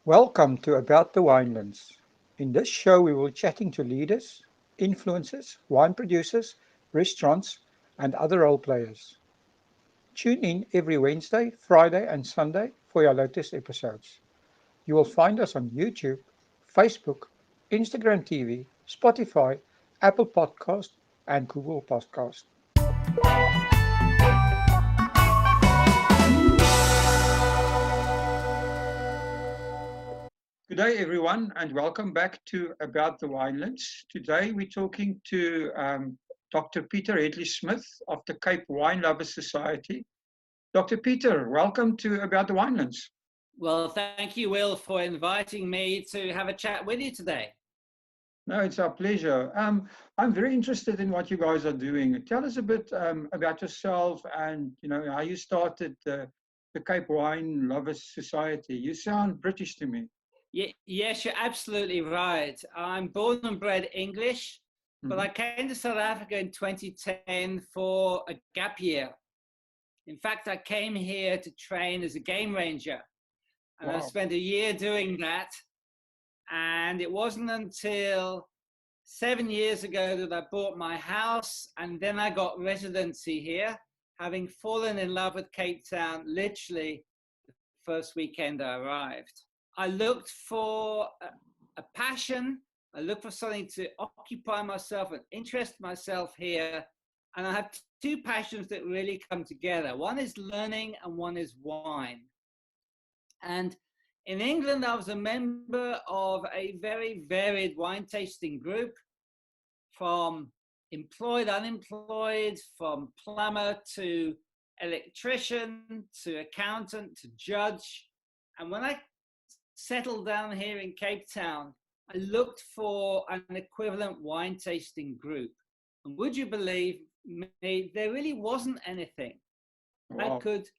Welcome to About the Winelands. In this show, we will be chatting to leaders, influencers, wine producers, restaurants, and other role players. Tune in every Wednesday, Friday, and Sunday for your latest episodes. You will find us on YouTube, Facebook, Instagram TV, Spotify, Apple Podcast, and Google Podcast. Good day, everyone, and welcome back to About the Winelands. Today, we're talking to Dr. Peter Hedley-Smith of the Cape Wine Lovers Society. Dr. Peter, welcome to About the Winelands. Well, thank you, Will, for inviting me to have a chat with you today. No, it's our pleasure. I'm very interested in what you guys are doing. Tell us a bit about yourself and how you started the Cape Wine Lovers Society. You sound British to me. Yes, you're absolutely right. I'm born and bred English, but I Mhm. came to South Africa in 2010 for a gap year. In fact, I came here to train as a game ranger, and I Wow. spent a year doing that. And it wasn't until 7 years ago that I bought my house, and then I got residency here, having fallen in love with Cape Town literally the first weekend I arrived. I looked for a passion. I looked for something to occupy myself and interest myself here. And I have two passions that really come together. One is learning and one is wine. And in England, I was a member of a very varied wine tasting group, from employed, unemployed, from plumber to electrician to accountant to judge. And when I settled down here in Cape Town, I looked for an equivalent wine tasting group. And would you believe me, there really wasn't anything. I Wow. could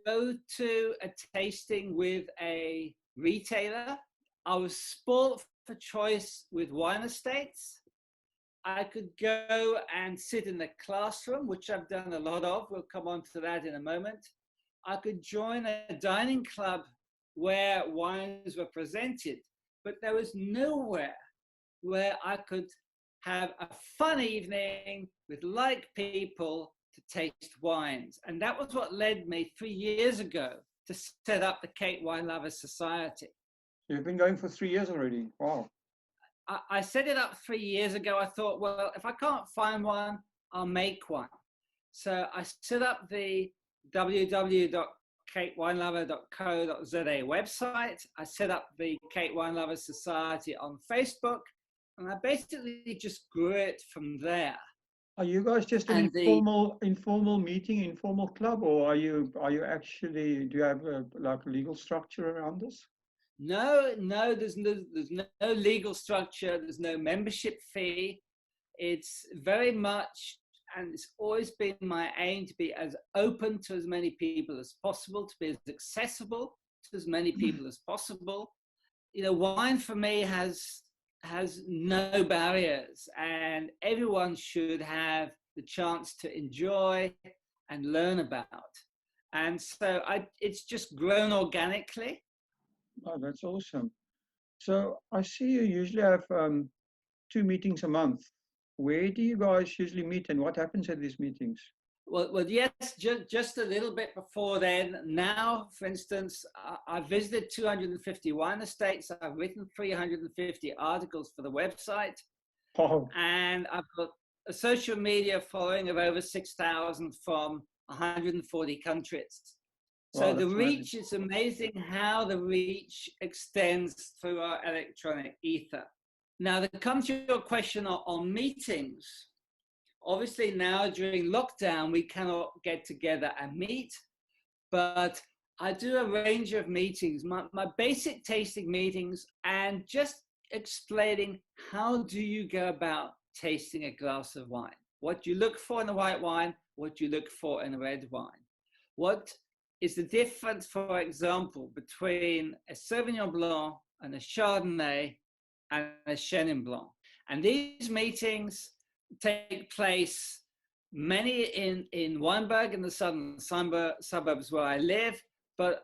go to a tasting with a retailer. I was spoilt for choice with wine estates. I could go and sit in the classroom, which I've done a lot of. We'll come on to that in a moment. I could join a dining club where wines were presented, but there was nowhere where I could have a fun evening with like people to taste wines. And that was what led me 3 years ago to set up the Cape Wine Lovers Society. You've been going for 3 years already. Wow. I set it up 3 years ago. I thought, well, if I can't find one, I'll make one. So I set up the www.capewinelover.co.za website. I set up the Cape Wine Lovers Society on Facebook, and I basically just grew it from there. Are you guys just an And the informal meeting, informal club, or are you actually do you have like a legal structure around this? no, there's no legal structure. There's no membership fee. It's very much, and it's always been my aim to be as open to as many people as possible, to be as accessible to as many people as possible. Wine for me has no barriers, and everyone should have the chance to enjoy and learn about. And so it's just grown organically. Oh, that's awesome. So I see you usually have two meetings a month. Where do you guys usually meet, and what happens at these meetings? Well, yes, just a little bit before then. Now, for instance, I've visited 250 wine estates. I've written 350 articles for the website, Oh, and I've got a social media following of over 6,000 from 140 countries. So wow, the that's amazing. reach is amazing how the reach extends through our electronic ether. Now, to come to your question on meetings, obviously now during lockdown, we cannot get together and meet, but I do a range of meetings, my basic tasting meetings, and just explaining how do you go about tasting a glass of wine, what you look for in a white wine, what you look for in a red wine. What is the difference, for example, between a Sauvignon Blanc and a Chardonnay and a Chenin Blanc? And these meetings take place many in Weinberg, in the southern suburbs where I live, but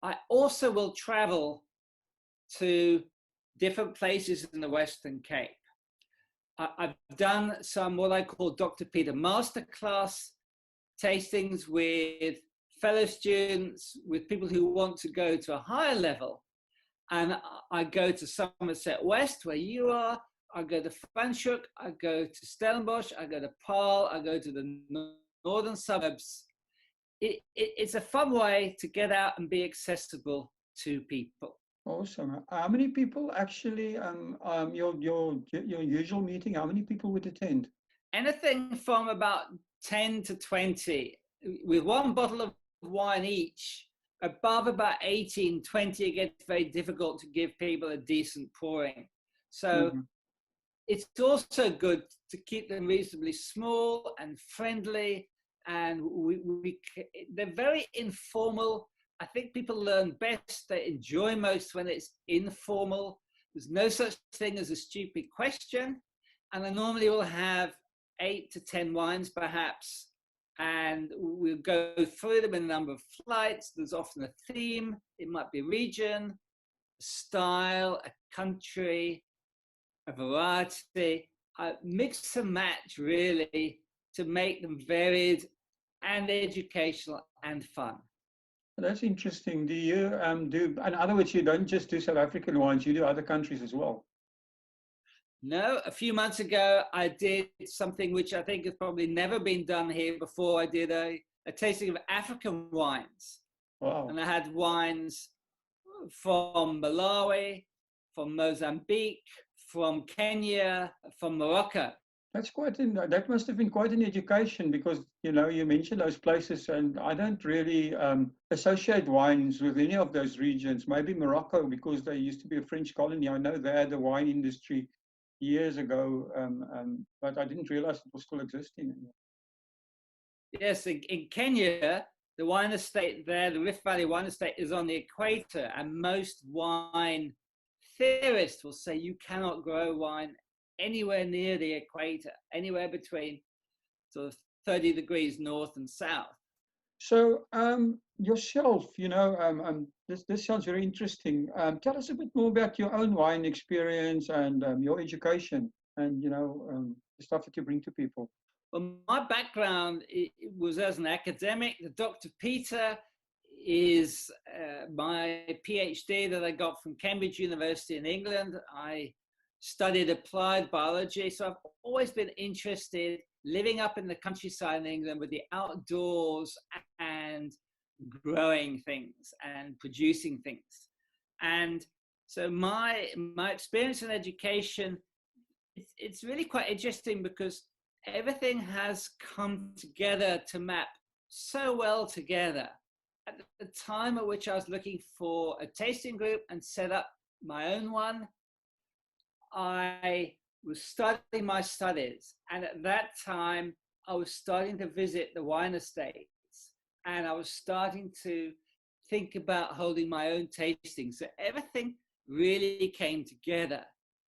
I also will travel to different places in the Western Cape. I've done some what I call Dr. Peter masterclass tastings with fellow students, with people who want to go to a higher level. And I go to Somerset West, where you are. I go to Franschhoek. I go to Stellenbosch. I go to Paarl. I go to the northern suburbs. It's a fun way to get out and be accessible to people. Awesome. How many people actually, your usual meeting, how many people would attend? Anything from about 10 to 20, with one bottle of wine each. Above about 18, 20, it gets very difficult to give people a decent pouring. So it's also good to keep them reasonably small and friendly, and they're very informal. I think people learn best, they enjoy most when it's informal. There's no such thing as a stupid question. And I normally will have 8 to 10 wines perhaps, and we'll go through them in a number of flights. There's often a theme. It might be a region, a style, a country, a variety. I mix and match really to make them varied and educational and fun. That's interesting. Do you do, in other words, you don't just do South African wines, you do other countries as well? No, a few months ago, I did something which I think has probably never been done here before. I did a tasting of African wines. Wow. And I had wines from Malawi, from Mozambique, from Kenya, from Morocco. That's that must have been quite an education, because, you know, you mentioned those places and I don't really associate wines with any of those regions. Maybe Morocco, because they used to be a French colony. I know they had a wine industry years ago, but I didn't realize it was still existing. Yes, in Kenya, the wine estate there, the Rift Valley wine estate, is on the equator, and most wine theorists will say you cannot grow wine anywhere near the equator, anywhere between sort of 30 degrees north and south. So yourself, you know, this sounds very interesting. Tell us a bit more about your own wine experience and your education and, you know, the stuff that you bring to people. Well, my background was as an academic. The Dr. Peter is my PhD that I got from Cambridge University in England. I studied applied biology, so I've always been interested living up in the countryside in England with the outdoors and growing things and producing things. And so my experience in education, it's really quite interesting because everything has come together to map so well together. At the time at which I was looking for a tasting group and set up my own one, I was studying my studies, and at that time I was starting to visit the wine estates, and I was starting to think about holding my own tasting. So everything really came together.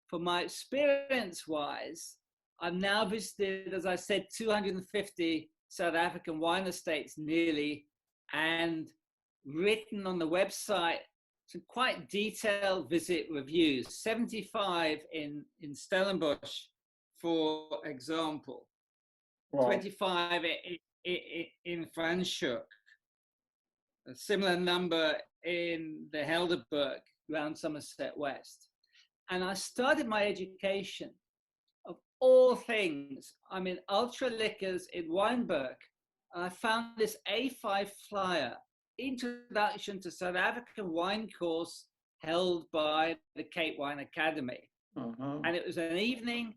For my experience wise, I've now visited, as I said, 250 South African wine estates nearly, and written on the website some quite detailed visit reviews, 75 in Stellenbosch, for example, wow. 25 in Franschhoek, a similar number in the Helderberg around Somerset West. And I started my education, of all things, I'm in ultra liquors in Wynberg, and I found this A5 flyer, Introduction to South African Wine course, held by the Cape Wine Academy. And it was an evening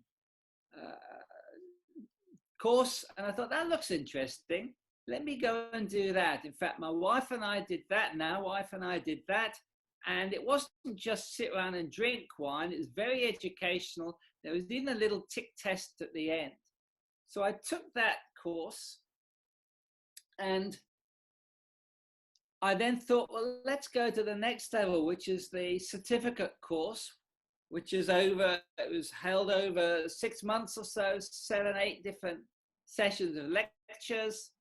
course, and I thought, that looks interesting. Let me go and do that. In fact, my wife and I did that, and it wasn't just sit around and drink wine. It was very educational. There was even a little tick test at the end. So I took that course, and I then thought, well, let's go to the next level, which is the certificate course, which is it was held over 6 months or so, 7, 8 different sessions of lectures,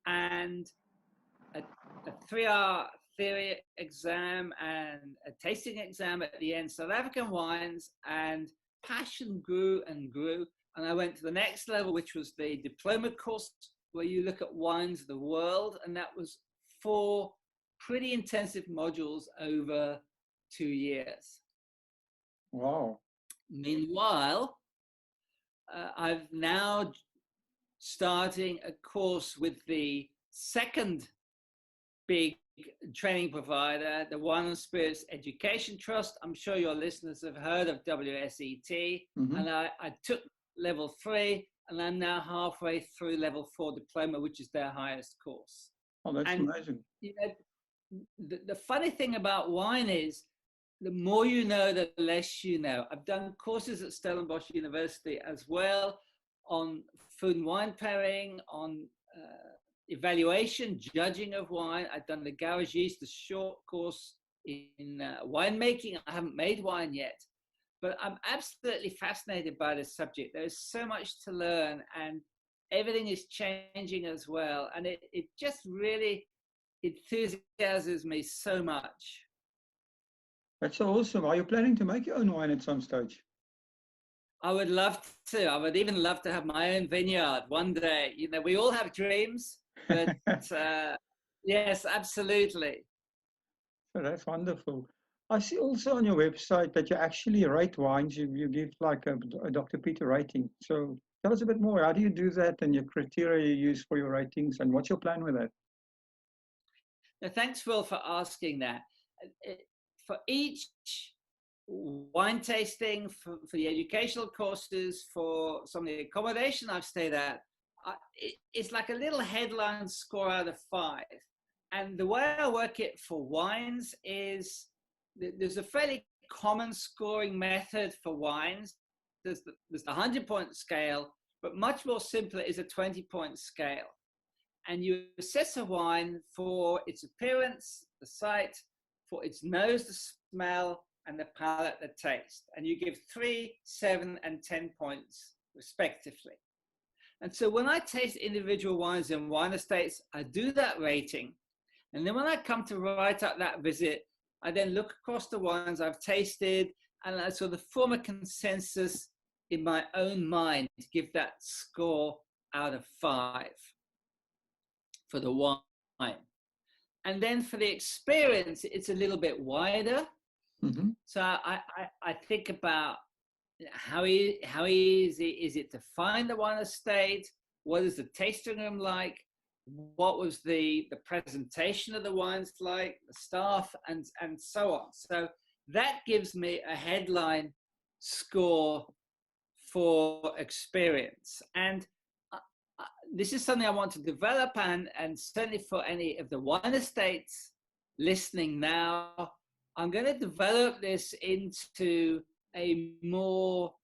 and a 3-hour theory exam and a tasting exam at the end, South African wines, and passion grew and grew. And I went to the next level, which was the diploma course, where you look at wines of the world. And that was 4 pretty intensive modules over 2 years. Wow. Meanwhile, I've now starting a course with the second big training provider, the Wine and Spirits Education Trust. I'm sure your listeners have heard of WSET. Mm-hmm. And I took level 3, and I'm now halfway through level 4 diploma, which is their highest course. Oh, that's amazing. You know, the funny thing about wine is the more you know, the less you know. I've done courses at Stellenbosch University as well on food and wine pairing, on evaluation, judging of wine. I've done the garagiste, the short course in winemaking. I haven't made wine yet, but I'm absolutely fascinated by this subject. There's so much to learn, and everything is changing as well. And it just really enthusiasms me so much. That's awesome. Are you planning to make your own wine at some stage? I would love to. I would even love to have my own vineyard one day. You know, we all have dreams, but yes, absolutely. So that's wonderful. I see also on your website that you actually rate wines. You give like a Dr. Peter rating. So tell us a bit more. How do you do that, and your criteria you use for your ratings, and what's your plan with that? Now, thanks, Phil, for asking that. For each wine tasting, for the educational courses, for some of the accommodation I've stayed at, it's like a little headline score out of 5. And the way I work it for wines is there's a fairly common scoring method for wines. There's the 100-point scale, but much more simpler is a 20-point scale. And you assess a wine for its appearance, the sight, for its nose, the smell, and the palate, the taste. And you give 3, 7, and 10 points respectively. And so when I taste individual wines in wine estates, I do that rating. And then when I come to write up that visit, I then look across the wines I've tasted, and I sort of form a consensus in my own mind to give that score out of 5 for the wine. And then for the experience, it's a little bit wider. Mm-hmm. So I think about how easy is it to find the wine estate? What is the tasting room like? What was the presentation of the wines like, the staff, and so on. So that gives me a headline score for experience. And this is something I want to develop, and certainly for any of the wine estates listening now, I'm going to develop this into a more,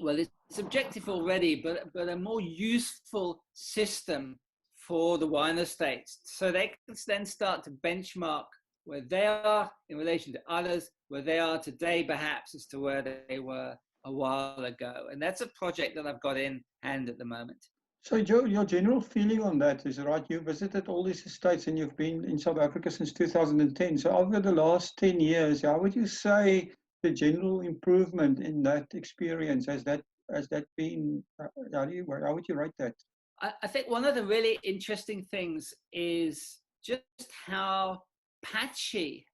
well, it's subjective already, but a more useful system for the wine estates, so they can then start to benchmark where they are in relation to others, where they are today perhaps as to where they were a while ago. And that's a project that I've got in hand at the moment. So, Joe, your general feeling on that is, right, you visited all these estates and you've been in South Africa since 2010. So over the last 10 years, how would you say the general improvement in that experience, has that been, how would you rate that? I think one of the really interesting things is just how patchy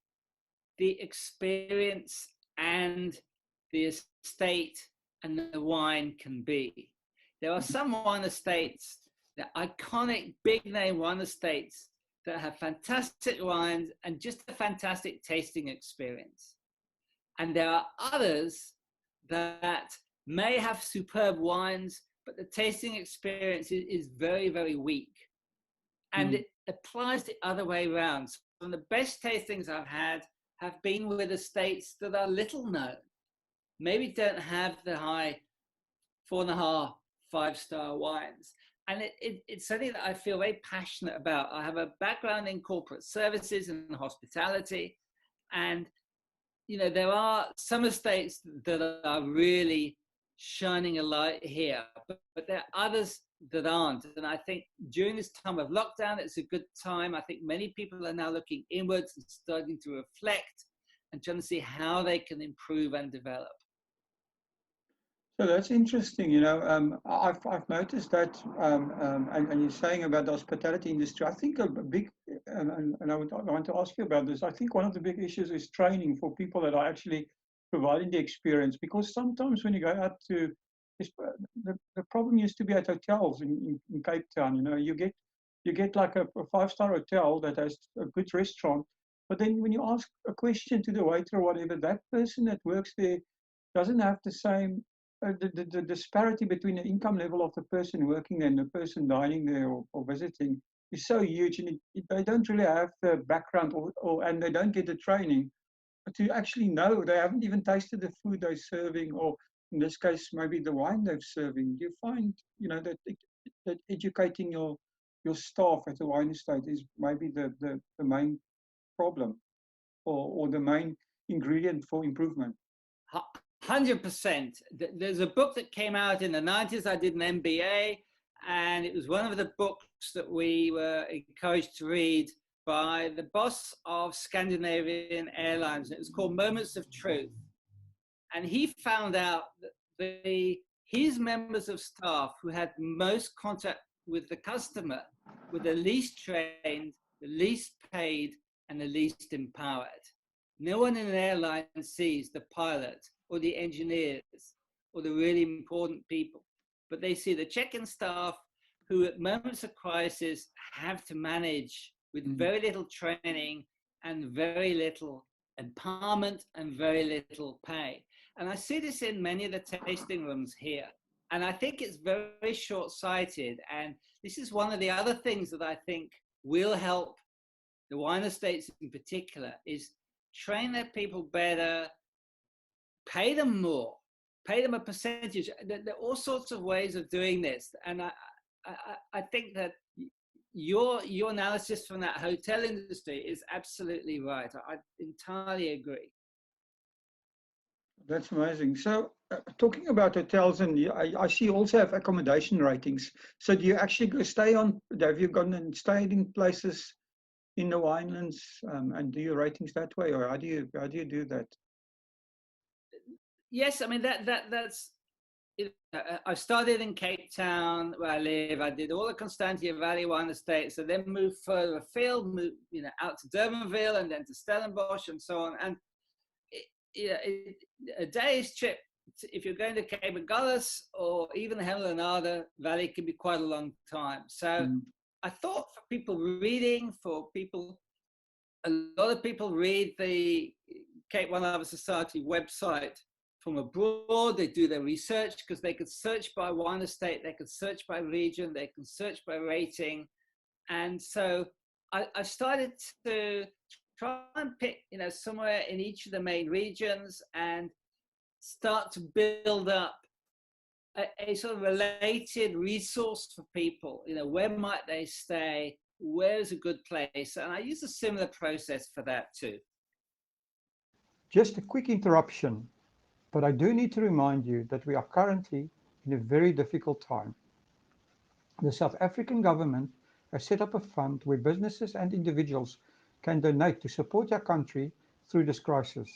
the experience and the estate and the wine can be. There are some wine estates, the iconic big name wine estates, that have fantastic wines and just a fantastic tasting experience. And there are others that may have superb wines, but the tasting experience is very, very weak. And it applies the other way around. Some of the best tastings I've had have been with estates that are little known, maybe don't have the high 4.5, 5-star wines. And it's something that I feel very passionate about. I have a background in corporate services and hospitality. And, you know, there are some estates that are really shining a light here, but there are others that aren't. And I think during this time of lockdown, it's a good time. I think many people are now looking inwards and starting to reflect and trying to see how they can improve and develop. So that's interesting. I've noticed that, and you're saying about the hospitality industry. I think a big, and I want to ask you about this. I think one of the big issues is training for people that are actually providing the experience. Because sometimes when you go out to, the problem used to be at hotels in Cape Town. You get like a five-star hotel that has a good restaurant, but then when you ask a question to the waiter or whatever, that person that works there doesn't have the same the disparity between the income level of the person working there and the person dining there or visiting is so huge, and they don't really have the background and they don't get the training to actually know. They haven't even tasted the food they're serving, or in this case, maybe the wine they're serving. You find, that educating your staff at the wine estate is maybe the main problem or the main ingredient for improvement. 100%. There's a book that came out in the 90s. I did an MBA, and it was one of the books that we were encouraged to read by the boss of Scandinavian Airlines. It was called Moments of Truth. And he found out that his members of staff who had most contact with the customer were the least trained, the least paid, and the least empowered. No one in an airline sees the pilot or the engineers or the really important people, but they see the check-in staff who at moments of crisis have to manage with very little training and very little empowerment and very little pay. And I see this in many of the tasting rooms here. And I think it's very short-sighted. And this is one of the other things that I think will help the wine estates in particular, is train their people better, pay them more, pay them a percentage. There are all sorts of ways of doing this. And I think that your analysis from that hotel industry is absolutely right. I entirely agree. That's amazing. So, talking about hotels, and I see you also have accommodation ratings. So, do you actually stay on? Have you gone and stayed in places in the Winelands, and do your ratings that way, or how do you do that? Yes, I mean that's. I started in Cape Town, where I live. I did all the Constantia Valley wine estates, and then moved further afield, out to Durbanville, and then to Stellenbosch, and so on. And a day's trip, if you're going to Cape Agulhas or even the Hellenada Valley, can be quite a long time. So I thought for people reading, a lot of people read the Cape Wine Lovers Society website from abroad. They do their research because they could search by wine estate, they could search by region, they can search by rating. And so I started to try and pick, somewhere in each of the main regions and start to build up a sort of related resource for people. Where might they stay? Where's a good place? And I use a similar process for that too. Just a quick interruption, but I do need to remind you that we are currently in a very difficult time. The South African government has set up a fund where businesses and individuals can donate to support our country through this crisis.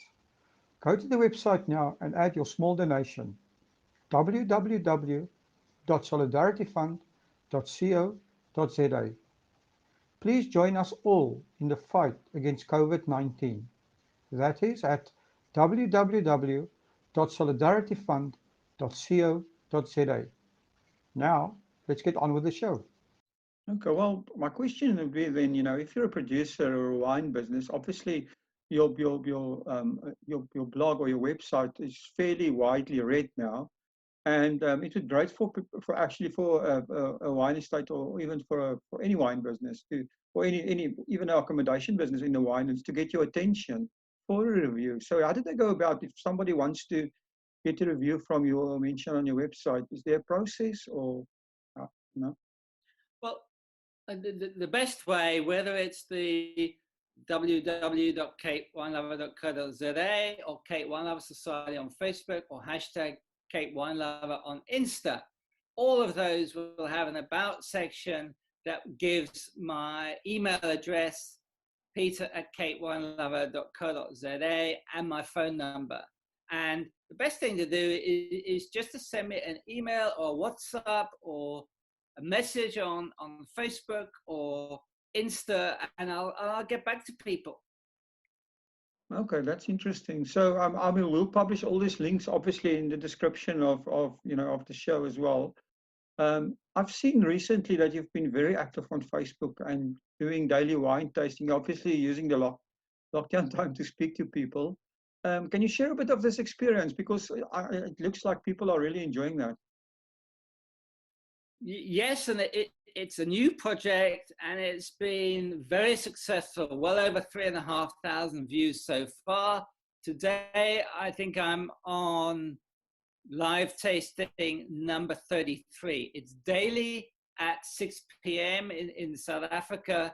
Go to the website now and add your small donation. www.solidarityfund.co.za. Please join us all in the fight against COVID-19. That is at www.solidarityfund.co.za. Now, let's get on with the show. Okay, well, my question would be then, if you're a producer or a wine business, obviously your blog or your website is fairly widely read now, and it would be great for a wine estate, or even for any wine business or any even our accommodation business in the winelands, to get your attention for a review. So how did they go about if somebody wants to get a review from you or mention on your website? Is there a process or no? Well, the best way, whether it's the www.capewinelover.co.za or Cape Wine Lover Society on Facebook or hashtag Cape Wine Lover on Insta, all of those will have an about section that gives my email address peter@capewinelover.co.za, and my phone number. And the best thing to do is just to send me an email or WhatsApp or a message on Facebook or Insta, and I'll get back to people. Okay, that's interesting. So I mean, we'll publish all these links obviously in the description of of the show as well. I've seen recently that you've been very active on Facebook and doing daily wine tasting, obviously using the lockdown time to speak to people. Can you share a bit of this experience? Because it looks like people are really enjoying that. Yes, and it's a new project, and it's been very successful. Well over 3,500 views so far. Today, I think I'm on live tasting number 33. It's daily at 6 p.m. in South Africa,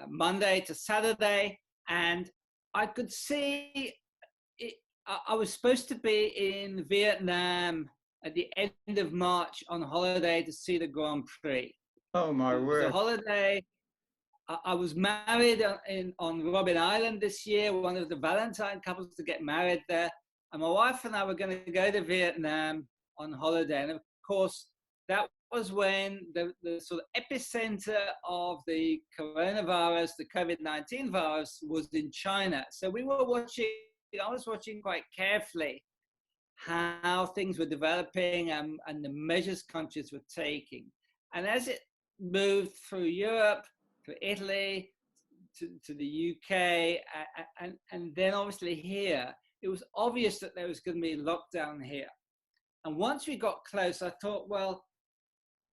Monday to Saturday. And I could see it, I was supposed to be in Vietnam at the end of March on holiday to see the Grand Prix. Oh my It was a word. holiday. I was married on Robben Island this year, one of the Valentine couples to get married there. And my wife and I were going to go to Vietnam on holiday. And of course, that was when the sort of epicenter of the coronavirus, the COVID-19 virus, was in China. So we were watching, I was watching quite carefully how things were developing and the measures countries were taking. And as it moved through Europe, to Italy, to the UK, and then obviously here, it was obvious that there was going to be lockdown here. And once we got close, I thought, well,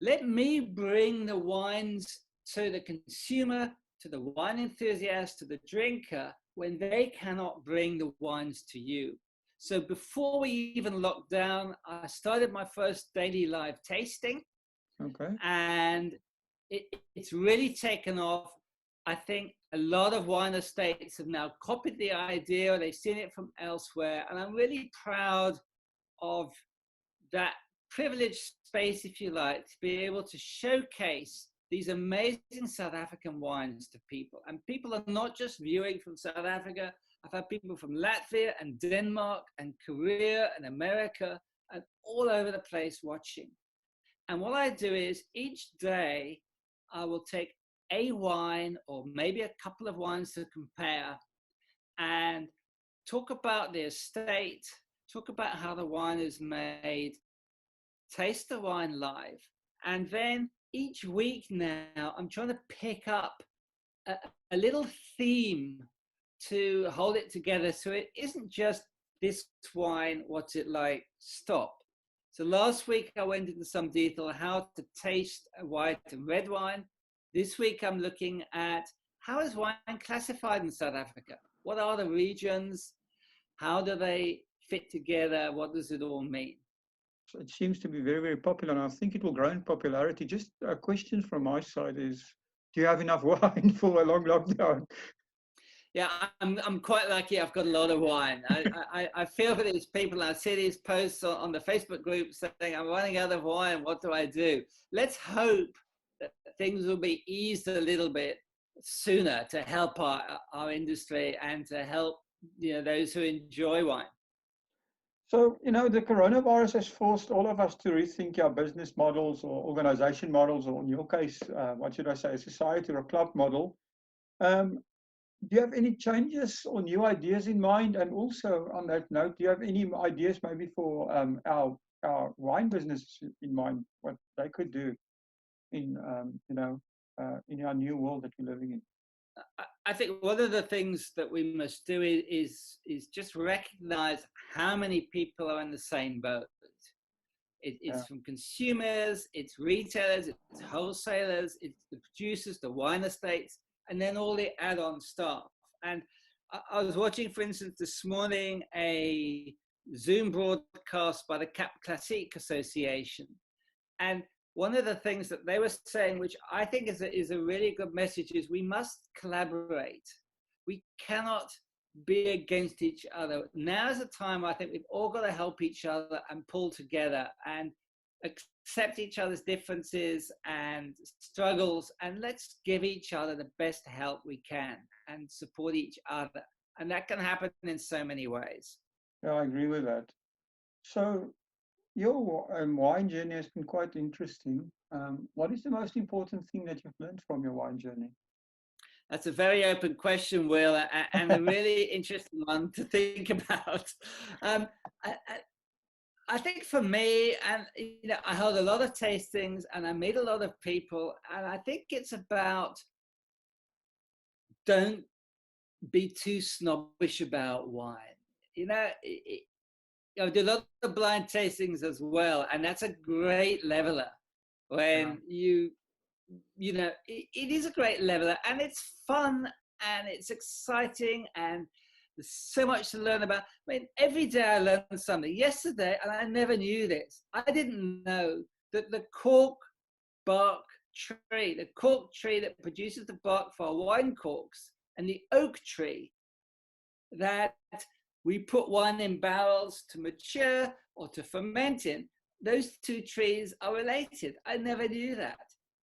let me bring the wines to the consumer, to the wine enthusiast, to the drinker, when they cannot bring the wines to you. So before we even locked down, I started my first daily live tasting. Okay. And it's really taken off. I think a lot of wine estates have now copied the idea, they've seen it from elsewhere, and I'm really proud of that privileged space, if you like, to be able to showcase these amazing South African wines to people. And people are not just viewing from South Africa. I've had people from Latvia and Denmark and Korea and America and all over the place watching. And what I do is each day I will take a wine or maybe a couple of wines to compare and talk about the estate, talk about how the wine is made, taste the wine live. And then each week now, I'm trying to pick up a little theme to hold it together. So it isn't just this wine, what's it like, stop. So last week I went into some detail how to taste a white and red wine. This week I'm looking at how is wine classified in South Africa? What are the regions? How do they fit together? What does it all mean? So it seems to be very, very popular, and I think it will grow in popularity. Just a question from my side is, do you have enough wine for a long lockdown? Yeah, I'm quite lucky. I've got a lot of wine. I feel for these people. I see these posts on the Facebook group saying, I'm running out of wine. What do I do? Let's hope that things will be eased a little bit sooner to help our industry and to help those who enjoy wine. So, the coronavirus has forced all of us to rethink our business models or organization models, or in your case, what should I say, a society or a club model. Do you have any changes or new ideas in mind? And also on that note, do you have any ideas maybe for our wine business in mind, what they could do in in our new world that we're living in? I think one of the things that we must do is just recognize how many people are in the same boat. It's from consumers, it's retailers, it's wholesalers, it's the producers, the wine estates, and then all the add-on stuff. And I was watching, for instance, this morning, a Zoom broadcast by the Cap Classique Association. And one of the things that they were saying, which I think is a really good message, is we must collaborate. We cannot be against each other. Now is the time, I think we've all got to help each other and pull together and accept each other's differences and struggles, and let's give each other the best help we can and support each other. And that can happen in so many ways. Yeah, I agree with that. So your wine journey has been quite interesting. What is the most important thing that you've learned from your wine journey? That's a very open question, Will, and a really interesting one to think about. Um, I, I think for me, and I held a lot of tastings and I meet a lot of people, and I think it's about don't be too snobbish about wine. I do a lot of blind tastings as well, and that's a great leveler Yeah. when it is a great leveler, and it's fun and it's exciting, and there's so much to learn about. I mean, every day I learn something. Yesterday, and I never knew this, I didn't know that the cork tree that produces the bark for our wine corks, and the oak tree that we put wine in barrels to mature or to ferment in, those two trees are related. I never knew that.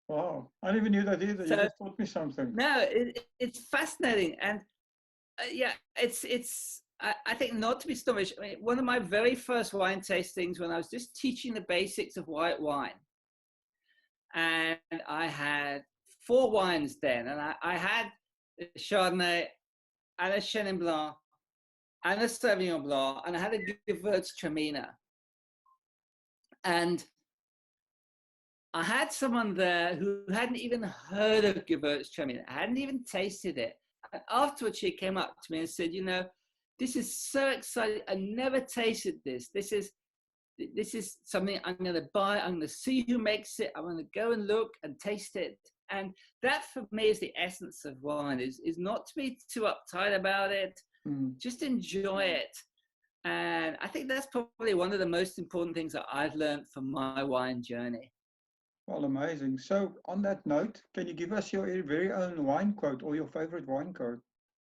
Wow, I never knew that either. You So just taught me something. no, it's fascinating, and yeah, I think not to be snobbish. I mean, one of my very first wine tastings when I was just teaching the basics of white wine, and I had four wines then, and I had a Chardonnay and a Chenin Blanc and a Sauvignon Blanc, and I had a Gewürztraminer. And I had someone there who hadn't even heard of Gewürztraminer, hadn't even tasted it. And afterwards, she came up to me and said, this is so exciting. I never tasted this. This is something I'm going to buy. I'm going to see who makes it. I'm going to go and look and taste it. And that for me is the essence of wine, is not to be too uptight about it. Just enjoy it. And I think that's probably one of the most important things that I've learned from my wine journey. Well, amazing. So on that note, can you give us your very own wine quote or your favorite wine quote?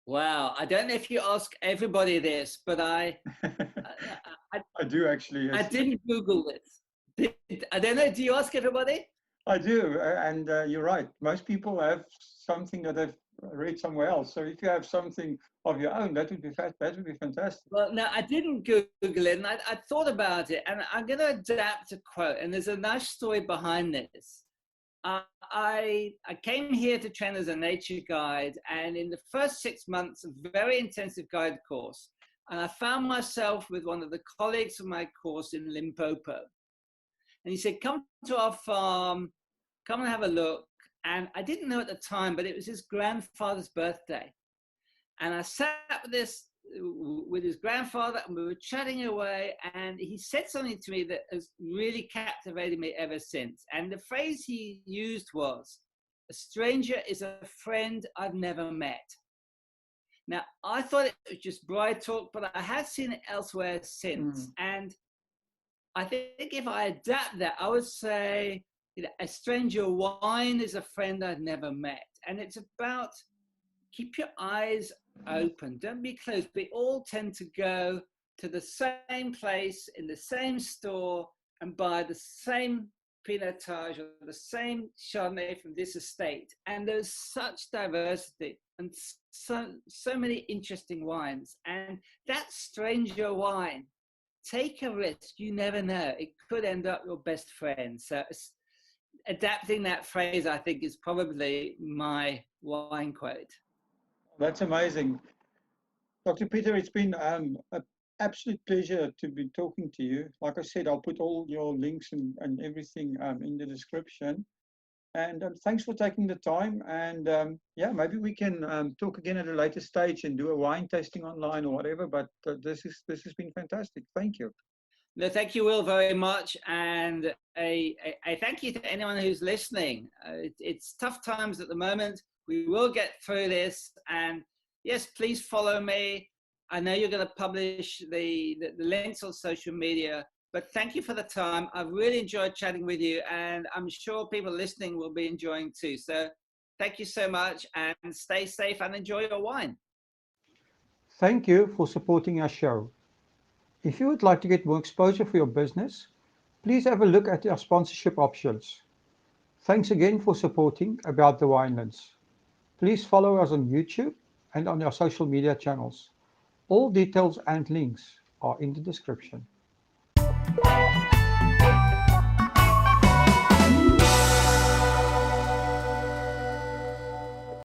Wow. I don't know if you ask everybody this, but I I do actually. I Yes. didn't Google this. I don't know. Do you ask everybody? I do, and you're right. Most people have something that they've read somewhere else. So if you have something of your own, that would be fantastic. Well, no, I didn't Google it, and I thought about it, and I'm going to adapt a quote. And there's a nice story behind this. I came here to train as a nature guide, and in the first 6 months, a very intensive guide course, and I found myself with one of the colleagues of my course in Limpopo. And he said, come to our farm, come and have a look. And I didn't know at the time, but it was his grandfather's birthday. And I sat with his grandfather, and we were chatting away, and he said something to me that has really captivated me ever since. And the phrase he used was, "A stranger is a friend I've never met." Now, I thought it was just bright talk, but I have seen it elsewhere since. And I think if I adapt that, I would say, a stranger wine is a friend I've never met. And it's about keep your eyes open. Don't be closed. We all tend to go to the same place in the same store and buy the same Pinotage or the same Chardonnay from this estate. And there's such diversity and so many interesting wines. And that stranger wine, take a risk. You never know. It could end up your best friend. So adapting that phrase, I think, is probably my wine quote. That's amazing. Dr. Peter, it's been an absolute pleasure to be talking to you. Like I said, I'll put all your links and everything in the description. And thanks for taking the time. And yeah, maybe we can talk again at a later stage and do a wine tasting online or whatever. But this has been fantastic. Thank you. No, thank you, Will, very much. And a thank you to anyone who's listening. It's tough times at the moment. We will get through this. And yes, please follow me. I know you're going to publish the links on social media. But thank you for the time. I've really enjoyed chatting with you. And I'm sure people listening will be enjoying too. So thank you so much. And stay safe and enjoy your wine. Thank you for supporting our show. If you would like to get more exposure for your business, please have a look at our sponsorship options. Thanks again for supporting About the Winelands. Please follow us on YouTube and on our social media channels. All details and links are in the description.